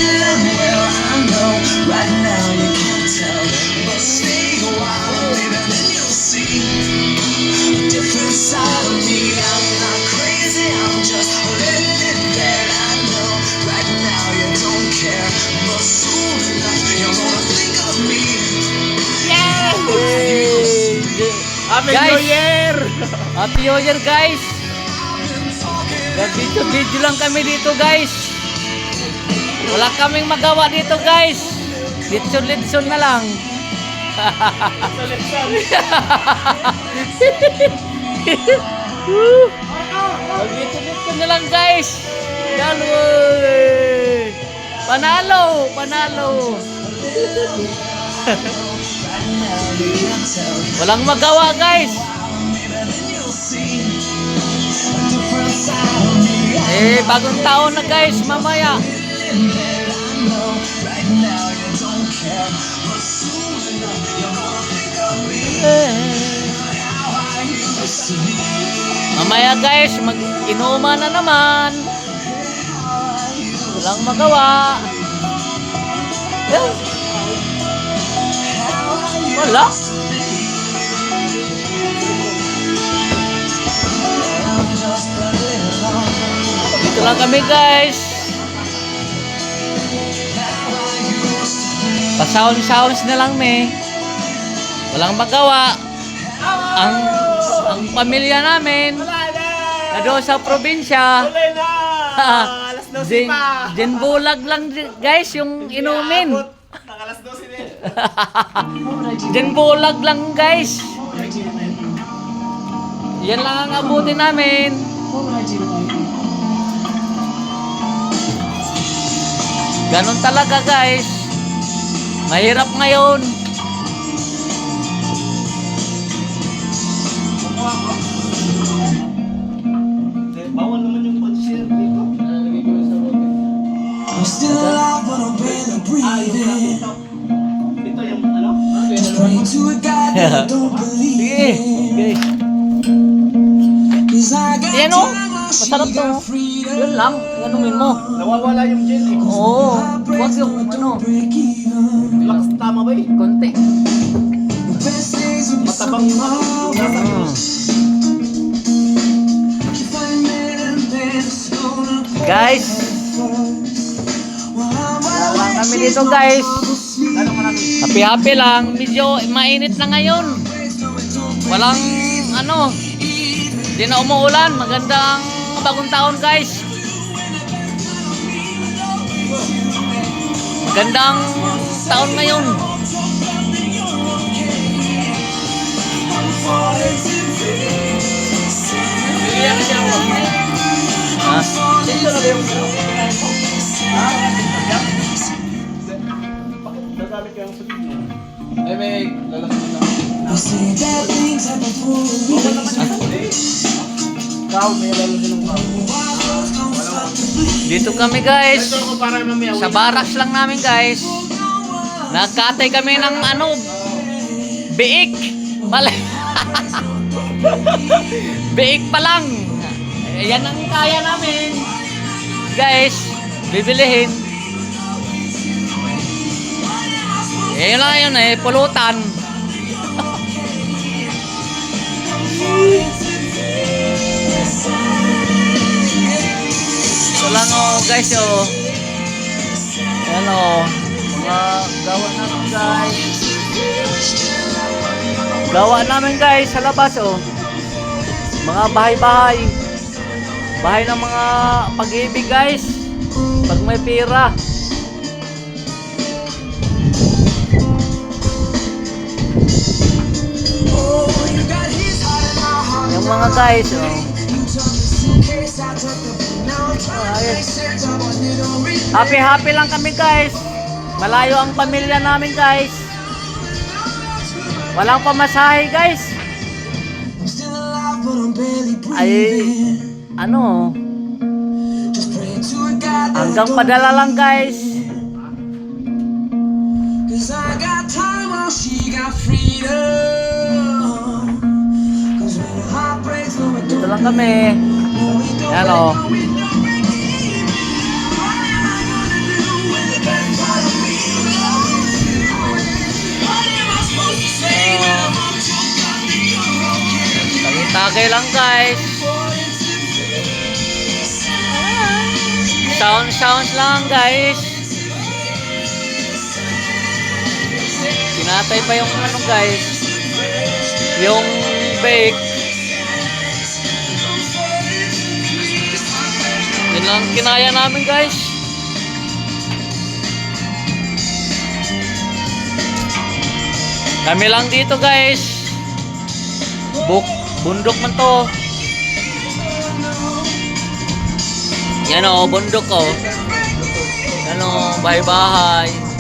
Well, I know right now you can't tell, but stay a while, baby, then you'll see a different side of me. I'm not crazy, I'm just a little bit dead. I know right now you don't care, but soon enough you're gonna think of me. Happy Guys! New Year! Happy New Year, guys! Video lang kami dito, guys. Wala kaming magawa dito, guys. Litson na lang. Litson na lang, guys. Yan, woy. Panalo. Walang magawa, guys. Bagong taon na, guys, mamaya. Mamaya, guys, mag-inuman na naman. Walang magawa. Wala. Dito lang kami, guys. Pasawns na lang, walang magawa. Ang pamilya namin na doon sa probinsya. Tuloy na! Alas 12 pa! Bulag lang, guys, yung inumin. Alas 12 din. Bulag lang, guys. Yan lang ang abutin namin. Ganon talaga, guys. Mahirap ngayon. Bawal naman yung pag-share dito. I'm still alive, but I'm barely breathing. Ito yung ano? Praying to a God that I don't believe Sige, in. guys. 'Cause I got Yan, oh. time, while she Masarap to. got freedom. Yun lang. Inumin mo. Nawawala yung gin eh. Oo. Huwag yung Break even. Lakas tama ba eh? konti. The best days will be Matabang yung ano, yung nasa You find men and men slowly Guys, wala kami dito, guys. ano marami? Happy lang. Medyo mainit na ngayon. Walang hindi na umuulan. Magandang bagong taon, guys. Magandang taon ngayon. Iiyak siya ako. Ha? Dito na ba yung Nagamit ko yung sabi niya. May lalaki na. You say bad things happen for a reason. Ikaw, may lalaki ng kao. Dito kami, guys. Ito ko para mamaya. Sa barracks lang namin, guys. Nagkatay kami ng biik. Mali. Biik pa lang. Yan ang kaya namin. Guys, bibilihin. Yun lang yun, pulutan. Ito lang, guys, Ayan, mga gawa namin, guys. Gawa namin, guys, sa labas, mga bahay-bahay. Bahay ng mga pag-ibig, guys. Pag may pira. Yung mga guys, Happy lang kami, guys. Malayo ang pamilya namin, guys. Walang pamasahe, guys. Ay, hanggang padala lang, guys. Dito lang kami. Yan, Okay lang guys. Sounds lang guys. Pinatay pa yung ano guys. Yung bake. Yun lang kinaya namin guys. Kami lang dito guys. Bundok man to. Yan o, bundok o. Yan o, bahay-bahay.